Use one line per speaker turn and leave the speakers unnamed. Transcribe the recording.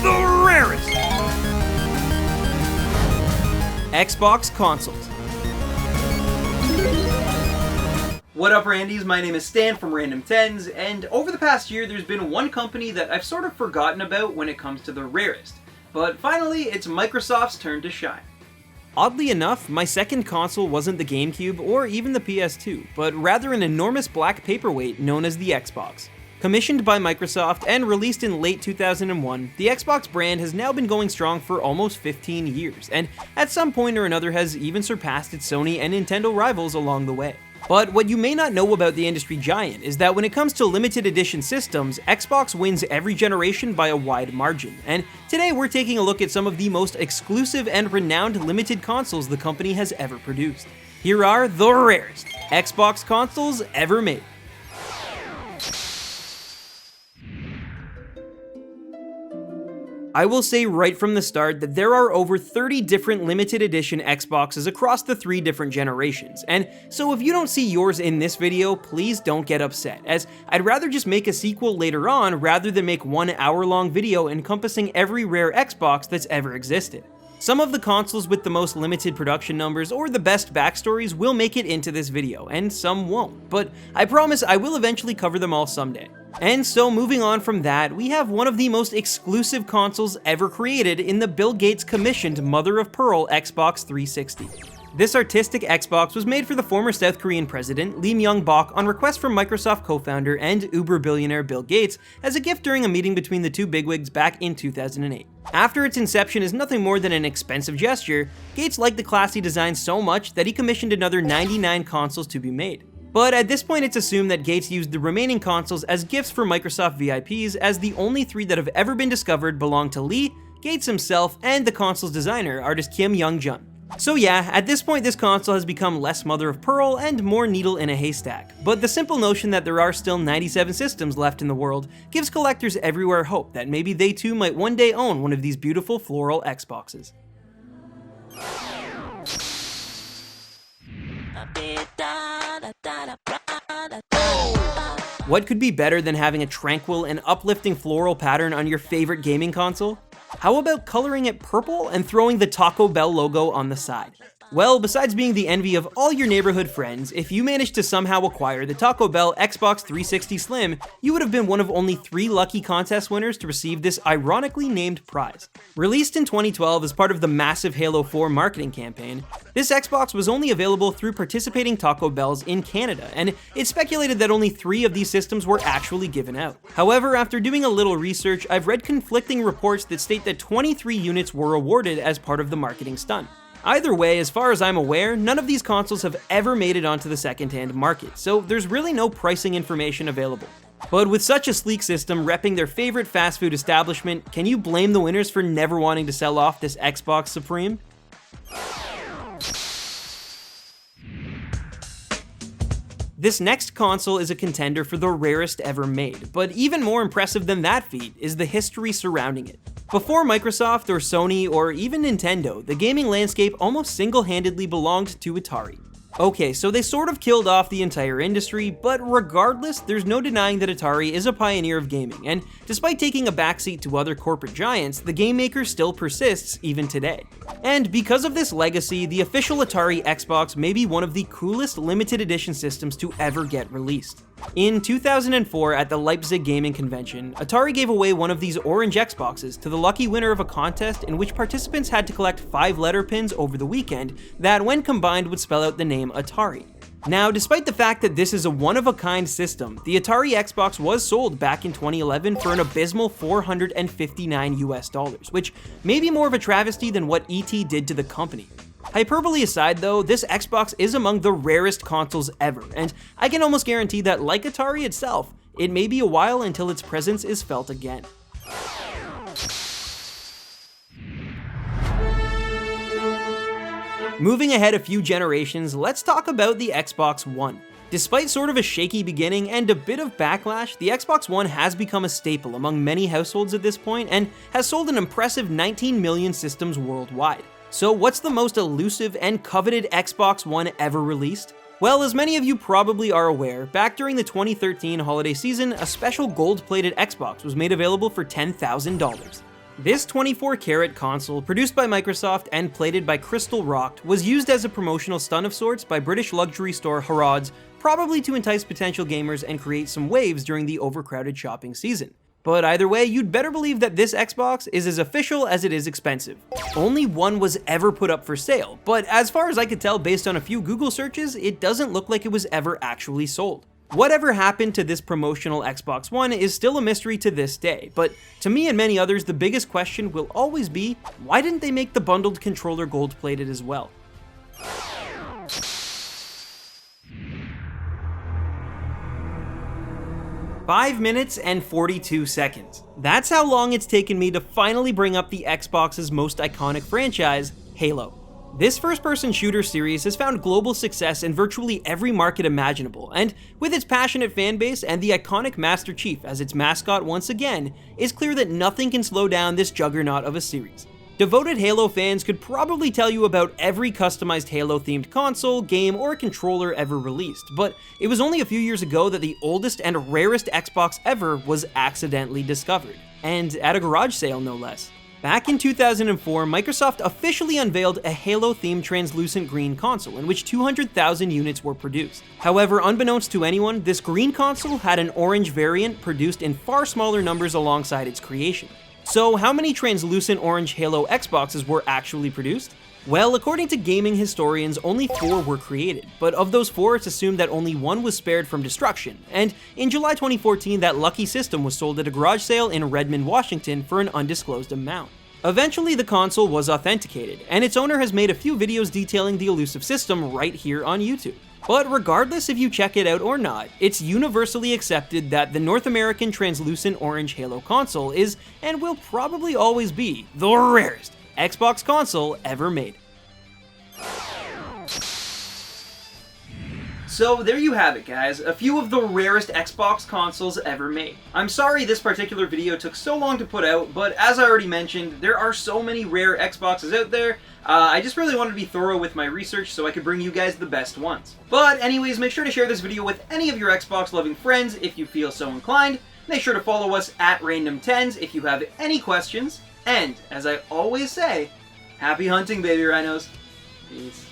the rarest Xbox consoles. What up, Randies? My name is Stan from RandomTens, and over the past year there's been one company that I've sort of forgotten about when it comes to the rarest. But finally, it's Microsoft's turn to shine. Oddly enough, my second console wasn't the GameCube or even the PS2, but rather an enormous black paperweight known as the Xbox. Commissioned by Microsoft and released in late 2001, the Xbox brand has now been going strong for almost 15 years, and at some point or another has even surpassed its Sony and Nintendo rivals along the way. But what you may not know about the industry giant is that when it comes to limited edition systems, Xbox wins every generation by a wide margin, and today we're taking a look at some of the most exclusive and renowned limited consoles the company has ever produced. Here are the rarest Xbox consoles ever made. I will say right from the start that there are over 30 different limited edition Xboxes across the 3 different generations, and so if you don't see yours in this video, please don't get upset, as I'd rather just make a sequel later on rather than make one hour-long video encompassing every rare Xbox that's ever existed. Some of the consoles with the most limited production numbers or the best backstories will make it into this video, and some won't, but I promise I will eventually cover them all someday. And so moving on from that, we have one of the most exclusive consoles ever created in the Bill Gates commissioned mother-of-pearl Xbox 360. This artistic Xbox was made for the former South Korean president, Lee Myung-bak, on request from Microsoft co-founder and Uber billionaire Bill Gates as a gift during a meeting between the two bigwigs back in 2008. After its inception as nothing more than an expensive gesture, Gates liked the classy design so much that he commissioned another 99 consoles to be made. But at this point it's assumed that Gates used the remaining consoles as gifts for Microsoft VIPs, as the only 3 that have ever been discovered belong to Lee, Gates himself, and the console's designer, artist Kim Young-jun. So yeah, at this point this console has become less mother of pearl and more needle in a haystack, but the simple notion that there are still 97 systems left in the world gives collectors everywhere hope that maybe they too might one day own one of these beautiful floral Xboxes. What could be better than having a tranquil and uplifting floral pattern on your favorite gaming console? How about coloring it purple and throwing the Taco Bell logo on the side? Well, besides being the envy of all your neighborhood friends, if you managed to somehow acquire the Taco Bell Xbox 360 Slim, you would have been one of only 3 lucky contest winners to receive this ironically named prize. Released in 2012 as part of the massive Halo 4 marketing campaign, this Xbox was only available through participating Taco Bells in Canada, and it's speculated that only 3 of these systems were actually given out. However, after doing a little research, I've read conflicting reports that state that 23 units were awarded as part of the marketing stunt. Either way, as far as I'm aware, none of these consoles have ever made it onto the second-hand market, so there's really no pricing information available. But with such a sleek system repping their favorite fast food establishment, can you blame the winners for never wanting to sell off this Xbox Supreme? This next console is a contender for the rarest ever made, but even more impressive than that feat is the history surrounding it. Before Microsoft or Sony or even Nintendo, the gaming landscape almost single-handedly belonged to Atari. Okay, so they sort of killed off the entire industry, but regardless, there's no denying that Atari is a pioneer of gaming, and despite taking a backseat to other corporate giants, the game maker still persists even today. And because of this legacy, the official Atari Xbox may be one of the coolest limited edition systems to ever get released. In 2004, at the Leipzig Gaming Convention, Atari gave away one of these orange Xboxes to the lucky winner of a contest in which participants had to collect 5 letter pins over the weekend that, when combined, would spell out the name Atari. Now, despite the fact that this is a one-of-a-kind system, the Atari Xbox was sold back in 2011 for an abysmal $459 US, which may be more of a travesty than what ET did to the company. Hyperbole aside though, this Xbox is among the rarest consoles ever, and I can almost guarantee that, like Atari itself, it may be a while until its presence is felt again. Moving ahead a few generations, let's talk about the Xbox One. Despite sort of a shaky beginning and a bit of backlash, the Xbox One has become a staple among many households at this point and has sold an impressive 19 million systems worldwide. So what's the most elusive and coveted Xbox One ever released? Well, as many of you probably are aware, back during the 2013 holiday season, a special gold-plated Xbox was made available for $10,000. This 24-karat console, produced by Microsoft and plated by Crystal Rocked, was used as a promotional stunt of sorts by British luxury store Harrods, probably to entice potential gamers and create some waves during the overcrowded shopping season. But either way, you'd better believe that this Xbox is as official as it is expensive. Only one was ever put up for sale, but as far as I could tell based on a few Google searches, it doesn't look like it was ever actually sold. Whatever happened to this promotional Xbox One is still a mystery to this day, but to me and many others, the biggest question will always be, why didn't they make the bundled controller gold-plated as well? "5 minutes and 42 seconds. That's how long it's taken me to finally bring up the Xbox's most iconic franchise, Halo. This first-person shooter series has found global success in virtually every market imaginable, and with its passionate fanbase and the iconic Master Chief as its mascot once again, it's clear that nothing can slow down this juggernaut of a series. Devoted Halo fans could probably tell you about every customized Halo-themed console, game, or controller ever released, but it was only a few years ago that the oldest and rarest Xbox ever was accidentally discovered, and at a garage sale no less. Back in 2004, Microsoft officially unveiled a Halo-themed translucent green console in which 200,000 units were produced. However, unbeknownst to anyone, this green console had an orange variant produced in far smaller numbers alongside its creation. So how many translucent orange Halo Xboxes were actually produced? Well, according to gaming historians, only 4 were created, but of those 4, it's assumed that only 1 was spared from destruction, and in July 2014, that lucky system was sold at a garage sale in Redmond, Washington for an undisclosed amount. Eventually, the console was authenticated, and its owner has made a few videos detailing the elusive system right here on YouTube. But regardless if you check it out or not, it's universally accepted that the North American translucent orange Halo console is, and will probably always be, the rarest Xbox console ever made. So there you have it, guys, a few of the rarest Xbox consoles ever made. I'm sorry this particular video took so long to put out, but as I already mentioned, there are so many rare Xboxes out there, I just really wanted to be thorough with my research so I could bring you guys the best ones. But anyways, make sure to share this video with any of your Xbox-loving friends if you feel so inclined. Make sure to follow us at RandomTens if you have any questions. And, as I always say, happy hunting, baby rhinos. Peace.